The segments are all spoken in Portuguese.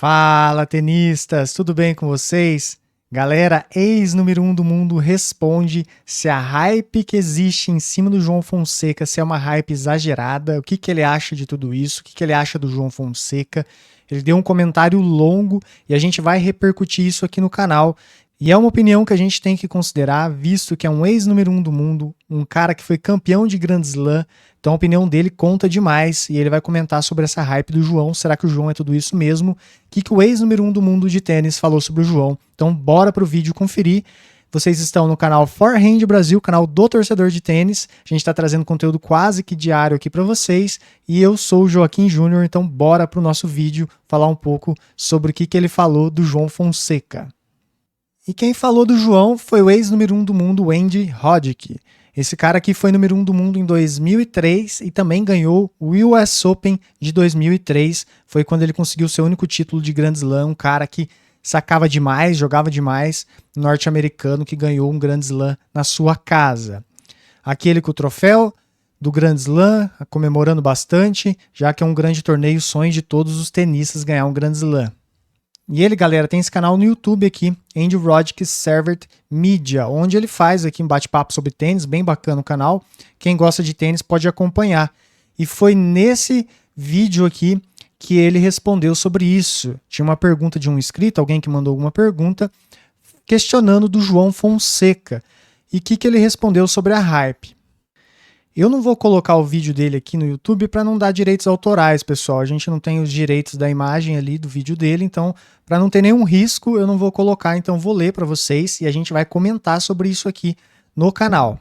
Fala, tenistas, tudo bem com vocês? Galera, ex-número 1 do mundo responde se a hype que existe em cima do João Fonseca se é uma hype exagerada, o que ele acha de tudo isso, o que ele acha do João Fonseca. Ele deu um comentário longo e a gente vai repercutir isso aqui no canal. E é uma opinião que a gente tem que considerar, visto que é um ex-número 1 do mundo, um cara que foi campeão de Grand Slam, então a opinião dele conta demais e ele vai comentar sobre essa hype do João. Será que o João é tudo isso mesmo? O que o ex-número 1 do mundo de tênis falou sobre o João? Então bora pro vídeo conferir. Vocês estão no canal Forehand Brasil, canal do torcedor de tênis. A gente está trazendo conteúdo quase que diário aqui para vocês. E eu sou o Joaquim Júnior, então bora pro nosso vídeo falar um pouco sobre o que ele falou do João Fonseca. E quem falou do João foi o ex-número 1 do mundo, Andy Roddick. Esse cara aqui foi número 1 do mundo em 2003 e também ganhou o US Open de 2003. Foi quando ele conseguiu seu único título de Grand Slam, um cara que sacava demais, jogava demais, norte-americano que ganhou um Grand Slam na sua casa. Aqui ele com o troféu do Grand Slam, comemorando bastante, já que é um grande torneio, sonho de todos os tenistas ganhar um Grand Slam. E ele, galera, tem esse canal no YouTube aqui, Andy Roddick Servert Media, onde ele faz aqui um bate-papo sobre tênis, bem bacana o canal. Quem gosta de tênis pode acompanhar. E foi nesse vídeo aqui que ele respondeu sobre isso. Tinha uma pergunta de um inscrito, alguém que mandou alguma pergunta, questionando do João Fonseca. E o que ele respondeu sobre a hype. Eu não vou colocar o vídeo dele aqui no YouTube para não dar direitos autorais, pessoal. A gente não tem os direitos da imagem ali do vídeo dele, então, para não ter nenhum risco, eu não vou colocar. Então, vou ler para vocês e a gente vai comentar sobre isso aqui no canal.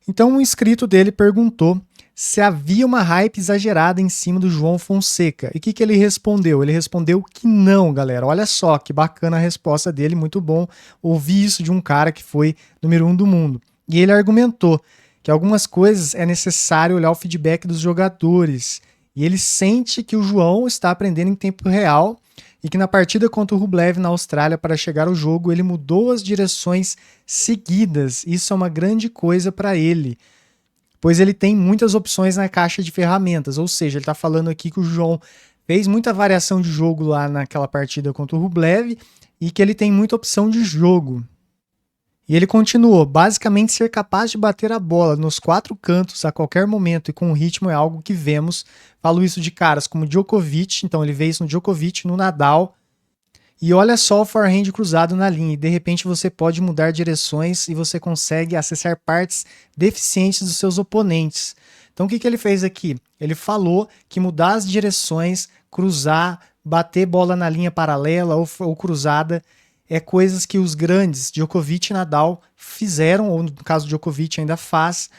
Então, um inscrito dele perguntou se havia uma hype exagerada em cima do João Fonseca. E o que ele respondeu? Ele respondeu que não, galera. Olha só que bacana a resposta dele, muito bom ouvir isso de um cara que foi número 1 do mundo. E ele argumentou que algumas coisas é necessário olhar o feedback dos jogadores. E ele sente que o João está aprendendo em tempo real e que na partida contra o Rublev na Austrália para chegar ao jogo ele mudou as direções seguidas. Isso é uma grande coisa para ele, pois ele tem muitas opções na caixa de ferramentas. Ou seja, ele está falando aqui que o João fez muita variação de jogo lá naquela partida contra o Rublev e que ele tem muita opção de jogo. E ele continuou, basicamente ser capaz de bater a bola nos 4 cantos a qualquer momento e com o ritmo é algo que vemos. Falo isso de caras como Djokovic, então ele vê isso no Djokovic, no Nadal. E olha só o forehand cruzado na linha, e de repente você pode mudar direções e você consegue acessar partes deficientes dos seus oponentes. Então o que ele fez aqui? Ele falou que mudar as direções, cruzar, bater bola na linha paralela ou cruzada, é coisas que os grandes, Djokovic e Nadal, fizeram, ou no caso do Djokovic ainda faz.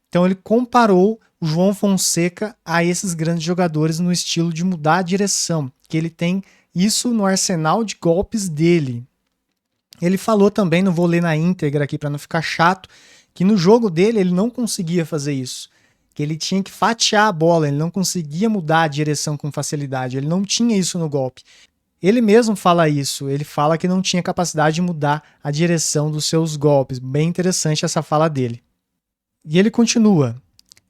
Então ele comparou o João Fonseca a esses grandes jogadores no estilo de mudar a direção, que ele tem isso no arsenal de golpes dele. Ele falou também, não vou ler na íntegra aqui para não ficar chato, que no jogo dele ele não conseguia fazer isso, que ele tinha que fatiar a bola, ele não conseguia mudar a direção com facilidade, ele não tinha isso no golpe. Ele mesmo fala isso, ele fala que não tinha capacidade de mudar a direção dos seus golpes. Bem interessante essa fala dele. E ele continua.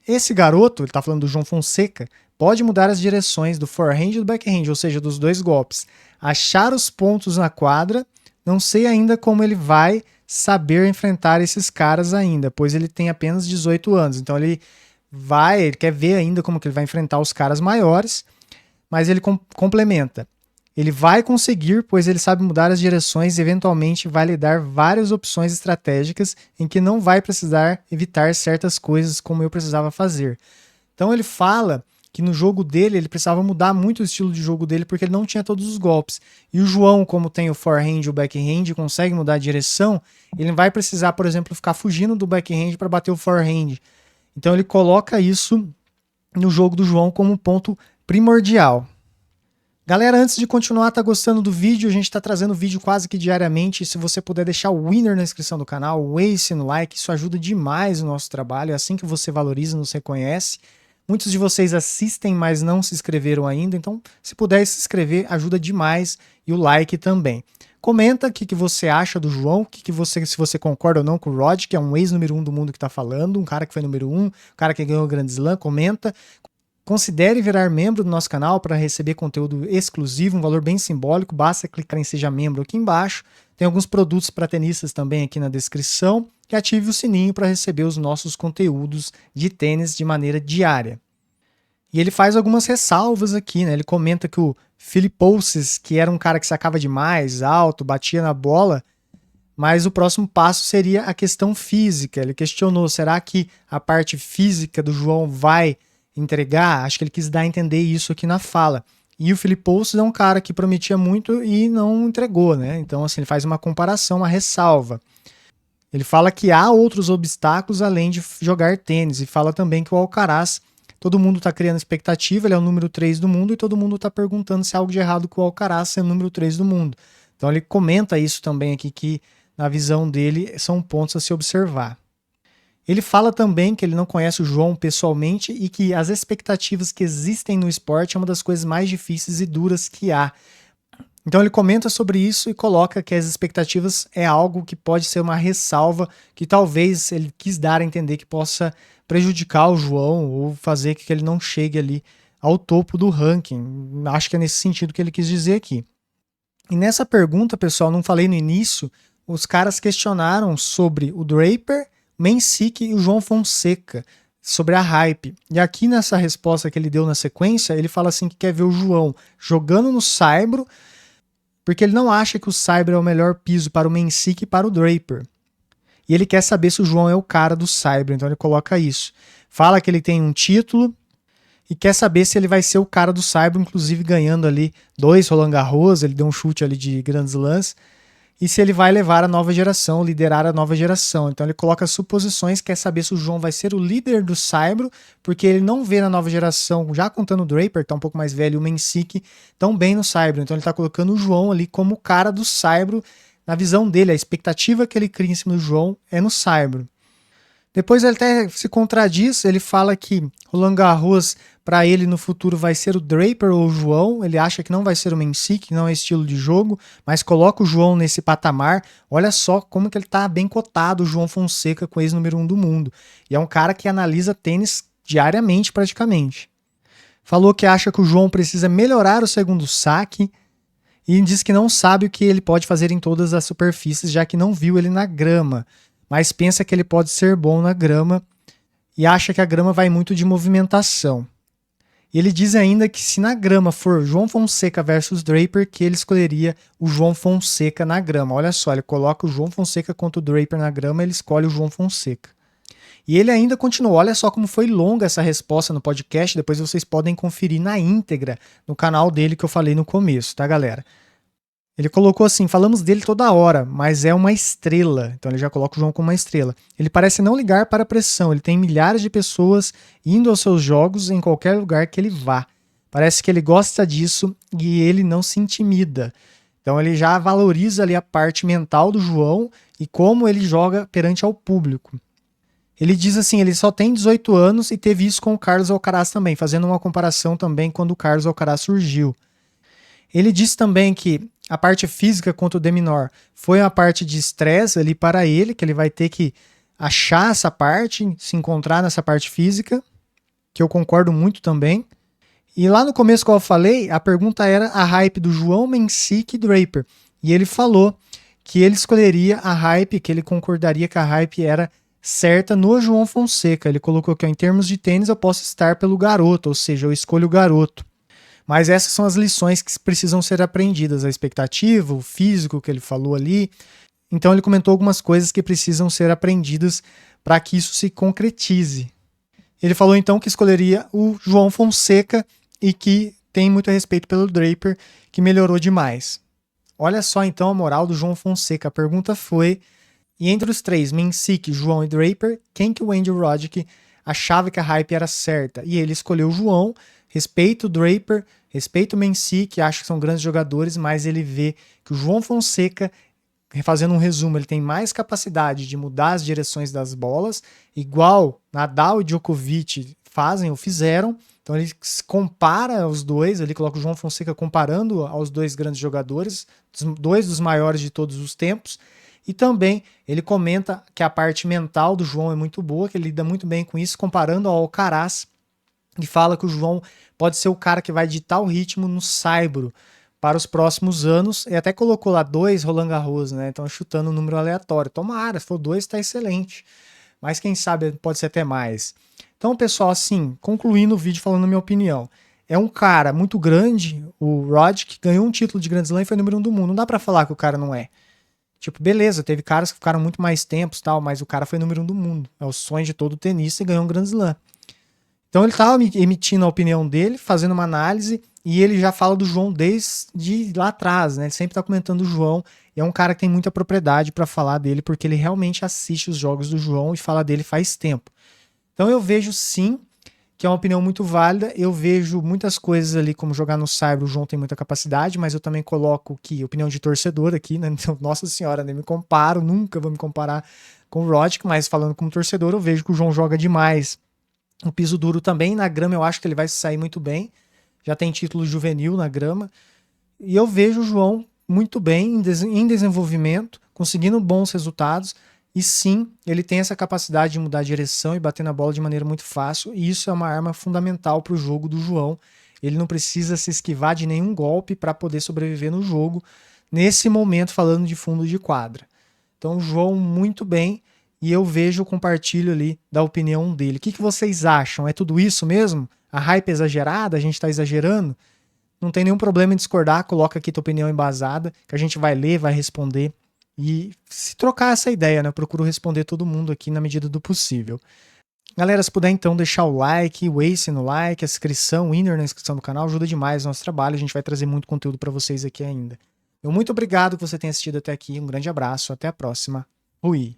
Esse garoto, ele está falando do João Fonseca, pode mudar as direções do forehand e do backhand, ou seja, dos 2 golpes. Achar os pontos na quadra, não sei ainda como ele vai saber enfrentar esses caras ainda, pois ele tem apenas 18 anos. Então ele quer ver ainda como que ele vai enfrentar os caras maiores, mas ele complementa. Ele vai conseguir, pois ele sabe mudar as direções e eventualmente vai lhe dar várias opções estratégicas em que não vai precisar evitar certas coisas como eu precisava fazer. Então ele fala que no jogo dele ele precisava mudar muito o estilo de jogo dele porque ele não tinha todos os golpes. E o João, como tem o forehand e o backhand, consegue mudar a direção, ele não vai precisar, por exemplo, ficar fugindo do backhand para bater o forehand. Então ele coloca isso no jogo do João como um ponto primordial. Galera, antes de continuar, tá gostando do vídeo? A gente tá trazendo vídeo quase que diariamente. Se você puder deixar o winner na descrição do canal, o ace no like, isso ajuda demais o nosso trabalho. É assim que você valoriza e nos reconhece. Muitos de vocês assistem, mas não se inscreveram ainda. Então, se puder se inscrever, ajuda demais. E o like também. Comenta o que você acha do João, se você concorda ou não com o Rod, que é um ex-número 1 do mundo que tá falando, um cara que foi número 1, um cara que ganhou o Grand Slam, comenta. Considere virar membro do nosso canal para receber conteúdo exclusivo, um valor bem simbólico. Basta clicar em Seja Membro aqui embaixo. Tem alguns produtos para tenistas também aqui na descrição. E ative o sininho para receber os nossos conteúdos de tênis de maneira diária. E ele faz algumas ressalvas aqui, né? Ele comenta que o Philippousis, que era um cara que sacava demais, alto, batia na bola, mas o próximo passo seria a questão física. Ele questionou, será que a parte física do João vai entregar? Acho que ele quis dar a entender isso aqui na fala. E o Philippousis é um cara que prometia muito e não entregou, né? Então, assim, ele faz uma comparação, uma ressalva. Ele fala que há outros obstáculos além de jogar tênis, e fala também que o Alcaraz, todo mundo está criando expectativa, ele é o número 3 do mundo, e todo mundo está perguntando se há algo de errado com o Alcaraz ser o número 3 do mundo. Então ele comenta isso também aqui, que na visão dele são pontos a se observar. Ele fala também que ele não conhece o João pessoalmente e que as expectativas que existem no esporte é uma das coisas mais difíceis e duras que há. Então ele comenta sobre isso e coloca que as expectativas é algo que pode ser uma ressalva, que talvez ele quis dar a entender que possa prejudicar o João ou fazer que ele não chegue ali ao topo do ranking. Acho que é nesse sentido que ele quis dizer aqui. E nessa pergunta, pessoal, não falei no início, os caras questionaram sobre o Draper, Mensik e o João Fonseca, sobre a hype. E aqui nessa resposta que ele deu na sequência, ele fala assim que quer ver o João jogando no saibro, porque ele não acha que o saibro é o melhor piso para o Mensik e para o Draper. E ele quer saber se o João é o cara do saibro, então ele coloca isso. Fala que ele tem um título e quer saber se ele vai ser o cara do saibro, inclusive ganhando ali 2 Roland Garros, ele deu um chute ali de Grand Slams, e se ele vai levar a nova geração, liderar a nova geração. Então ele coloca suposições, quer saber se o João vai ser o líder do saibro, porque ele não vê na nova geração, já contando o Draper, que tá um pouco mais velho, e o Mensik tão bem no saibro. Então ele tá colocando o João ali como o cara do saibro, na visão dele, a expectativa que ele cria em cima do João é no saibro. Depois ele até se contradiz, ele fala que Roland Garros para ele no futuro vai ser o Draper ou o João, ele acha que não vai ser o Mensik, que não é estilo de jogo, mas coloca o João nesse patamar. Olha só como que ele tá bem cotado, o João Fonseca, com ex-número 1 do mundo. E é um cara que analisa tênis diariamente praticamente. Falou que acha que o João precisa melhorar o segundo saque e diz que não sabe o que ele pode fazer em todas as superfícies, já que não viu ele na grama, mas pensa que ele pode ser bom na grama e acha que a grama vai muito de movimentação. E ele diz ainda que se na grama for João Fonseca versus Draper, que ele escolheria o João Fonseca na grama. Olha só, ele coloca o João Fonseca contra o Draper na grama, ele escolhe o João Fonseca. E ele ainda continuou, olha só como foi longa essa resposta no podcast, depois vocês podem conferir na íntegra no canal dele que eu falei no começo, tá, galera? Ele colocou assim, falamos dele toda hora, mas é uma estrela. Então ele já coloca o João como uma estrela. Ele parece não ligar para a pressão, ele tem milhares de pessoas indo aos seus jogos em qualquer lugar que ele vá. Parece que ele gosta disso e ele não se intimida. Então ele já valoriza ali a parte mental do João e como ele joga perante ao público. Ele diz assim, ele só tem 18 anos e teve isso com o Carlos Alcaraz também, fazendo uma comparação também quando o Carlos Alcaraz surgiu. Ele disse também que a parte física contra o de Minaur foi uma parte de estresse ali para ele, que ele vai ter que achar essa parte, se encontrar nessa parte física, que eu concordo muito também. E lá no começo, como eu falei, a pergunta era a hype do João, Mensik e Draper. E ele falou que ele escolheria a hype, que ele concordaria que a hype era certa no João Fonseca. Ele colocou que, ó, em termos de tênis, eu posso estar pelo garoto, ou seja, eu escolho o garoto. Mas essas são as lições que precisam ser aprendidas, a expectativa, o físico que ele falou ali. Então ele comentou algumas coisas que precisam ser aprendidas para que isso se concretize. Ele falou então que escolheria o João Fonseca e que tem muito respeito pelo Draper, que melhorou demais. Olha só então a moral do João Fonseca. A pergunta foi, e entre os três, Mensik, João e Draper, quem que o Andy Roddick achava que a hype era certa? E ele escolheu o João. Respeito o Draper, respeito o Mensik, acho que são grandes jogadores, mas ele vê que o João Fonseca, fazendo um resumo, ele tem mais capacidade de mudar as direções das bolas, igual Nadal e Djokovic fazem ou fizeram. Então ele compara os dois, ele coloca o João Fonseca comparando aos dois grandes jogadores, dois dos maiores de todos os tempos. E também ele comenta que a parte mental do João é muito boa, que ele lida muito bem com isso, comparando ao Alcaraz, e fala que o João pode ser o cara que vai ditar o ritmo no saibro para os próximos anos, e até colocou lá 2 Roland Garros, né? Então chutando um número aleatório. Tomara, se for 2 tá excelente. Mas quem sabe pode ser até mais. Então, pessoal, assim, concluindo o vídeo falando a minha opinião. É um cara muito grande, o Rod, que ganhou um título de Grand Slam e foi número 1 do mundo. Não dá pra falar que o cara não é. Tipo, beleza, teve caras que ficaram muito mais tempos, tal, mas o cara foi número 1 do mundo. É o sonho de todo tenista e ganhou um Grand Slam. Então ele estava emitindo a opinião dele, fazendo uma análise, e ele já fala do João desde lá atrás, né? Ele sempre está comentando o João, e é um cara que tem muita propriedade para falar dele, porque ele realmente assiste os jogos do João e fala dele faz tempo. Então eu vejo sim que é uma opinião muito válida, eu vejo muitas coisas ali, como jogar no Cyber, o João tem muita capacidade, mas eu também coloco que opinião de torcedor aqui, né? Então, nossa senhora, nem me comparo, nunca vou me comparar com o Roddick, mas falando como torcedor, eu vejo que o João joga demais. O piso duro também, na grama eu acho que ele vai sair muito bem. Já tem título juvenil na grama. E eu vejo o João muito bem em desenvolvimento, conseguindo bons resultados. E sim, ele tem essa capacidade de mudar a direção e bater na bola de maneira muito fácil. E isso é uma arma fundamental para o jogo do João. Ele não precisa se esquivar de nenhum golpe para poder sobreviver no jogo. Nesse momento, falando de fundo de quadra. Então, o João muito bem. E eu vejo, compartilho ali da opinião dele. O que vocês acham? É tudo isso mesmo? A hype é exagerada? A gente está exagerando? Não tem nenhum problema em discordar, coloca aqui tua opinião embasada, que a gente vai ler, vai responder. E se trocar essa ideia, né? Eu procuro responder todo mundo aqui na medida do possível. Galera, se puder então deixar o like, o ace no like, a inscrição, o inner na inscrição do canal, ajuda demais o nosso trabalho. A gente vai trazer muito conteúdo para vocês aqui ainda. Muito obrigado que você tenha assistido até aqui. Um grande abraço, até a próxima. Fui!